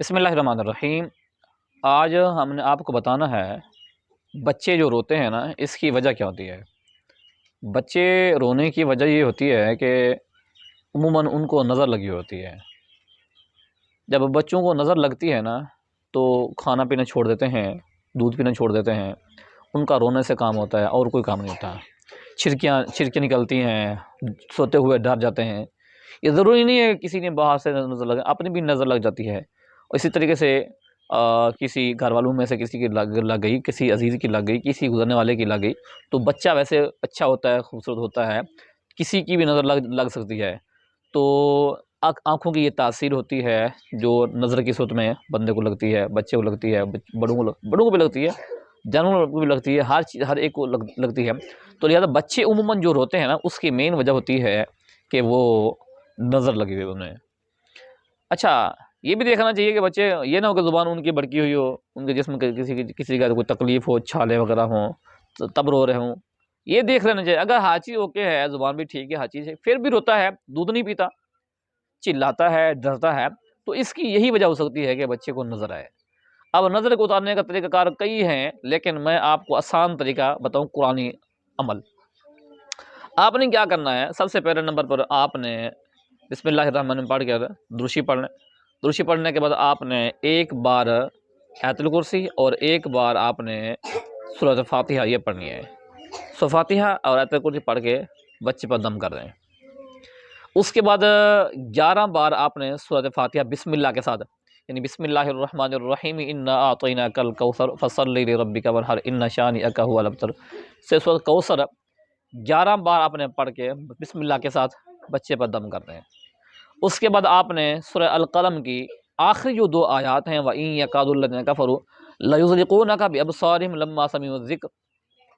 بسم اللہ الرحمن الرحیم۔ آج ہم نے آپ کو بتانا ہے بچے جو روتے ہیں نا، اس کی وجہ کیا ہوتی ہے۔ بچے رونے کی وجہ یہ ہوتی ہے کہ عموماً ان کو نظر لگی ہوتی ہے۔ جب بچوں کو نظر لگتی ہے نا تو کھانا پینا چھوڑ دیتے ہیں، دودھ پینا چھوڑ دیتے ہیں، ان کا رونے سے کام ہوتا ہے اور کوئی کام نہیں ہوتا۔ چھرکیاں نکلتی ہیں، سوتے ہوئے ڈر جاتے ہیں۔ یہ ضروری نہیں ہے کسی نے باہر سے نظر لگے، اپنی بھی نظر لگ جاتی ہے۔ اسی طریقے سے کسی گھر والوں میں سے کسی کی لگ گئی، کسی عزیز کی لگ گئی، کسی گزرنے والے کی لگ گئی، تو بچہ ویسے اچھا ہوتا ہے، خوبصورت ہوتا ہے، کسی کی بھی نظر لگ سکتی ہے۔ تو آنکھوں کی یہ تاثیر ہوتی ہے جو نظر کی صورت میں بندے کو لگتی ہے، بچے کو لگتی ہے، بڑوں کو بھی لگتی ہے، جانوروں کو بھی لگتی ہے، ہر ایک کو لگتی ہے۔ تو لہٰذا بچے عموماً جو روتے ہیں نا، اس کی مین وجہ ہوتی ہے کہ وہ نظر لگی ہوئی انہیں۔ اچھا، یہ بھی دیکھنا چاہیے کہ بچے یہ نہ ہو کہ زبان ان کی بڑکی ہوئی ہو، ان کے جسم کے کسی کا کوئی تکلیف ہو، چھالے وغیرہ ہوں تب رو رہے ہوں، یہ دیکھ لینا چاہیے۔ اگر حاجی اوکے ہے، زبان بھی ٹھیک ہے، ہر چیز ہے، پھر بھی روتا ہے، دودھ نہیں پیتا، چلاتا ہے، ڈرتا ہے، تو اس کی یہی وجہ ہو سکتی ہے کہ بچے کو نظر آئے۔ اب نظر کو اتارنے کا طریقہ کار کئی ہیں، لیکن میں آپ کو آسان طریقہ بتاؤں، قرآنی عمل۔ آپ نے کیا کرنا ہے، سب سے پہلے نمبر پر آپ نے بسم اللہ الرحمن الرحیم پڑھ کے درشی پڑھنا۔ درشی پڑھنے کے بعد آپ نے ایک بار آیت الکرسی اور ایک بار آپ نے سورۃ فاتحہ یہ پڑھنی ہے۔ سورۃ فاتحہ اور آیت الکرسی پڑھ کے بچے پر دم کر دیں۔ اس کے بعد 11 بار آپ نے سورۃ فاتحہ بسم اللہ کے ساتھ، یعنی بسم اللہ الرحمن الرحیم انا اعطیناک الکوثر فصلی لربک وانحر ان شانئک هو الابتر سے سورۃ کوثر 11 بار آپ نے پڑھ کے بسم اللہ کے ساتھ بچے پر دم کر دیں۔ اس کے بعد آپ نے سورہ القلم کی آخری جو 2 آیات ہیں، وَإِن يَكَادُ الَّذِينَ كَفَرُوا لَيُزْلِقُونَكَ بِأَبْصَارِهِمْ لَمَّا سَمِعُوا الذِّكْرَ،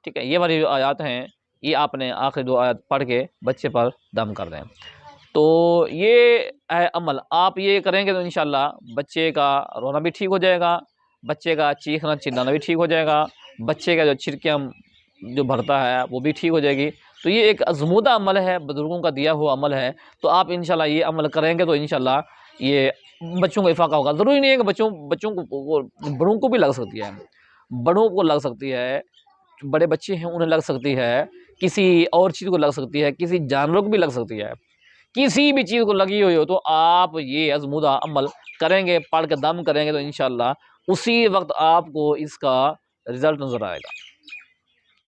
ٹھیک ہے، یہ والی جو آیات ہیں، یہ آپ نے آخری 2 آیات پڑھ کے بچے پر دم کر دیں۔ تو یہ ہے عمل، آپ یہ کریں گے تو انشاءاللہ بچے کا رونا بھی ٹھیک ہو جائے گا، بچے کا چیخنا چلانا بھی ٹھیک ہو جائے گا، بچے کا جو چھرکیاں جو بھرتا ہے وہ بھی ٹھیک ہو جائے گی۔ تو یہ ایک آزمودہ عمل ہے، بزرگوں کا دیا ہوا عمل ہے۔ تو آپ انشاءاللہ یہ عمل کریں گے تو انشاءاللہ یہ بچوں کو افاقہ ہوگا۔ ضروری نہیں ہے کہ بچوں کو، بڑوں کو بھی لگ سکتی ہے، بڑوں کو لگ سکتی ہے، بڑے بچے ہیں انہیں لگ سکتی ہے، کسی اور چیز کو لگ سکتی ہے، کسی جانور کو بھی لگ سکتی ہے، کسی بھی چیز کو لگی ہوئی ہو تو آپ یہ آزمودہ عمل کریں گے، پڑھ کے دم کریں گے تو انشاءاللہ اسی وقت آپ کو اس کا رزلٹ نظر آئے گا۔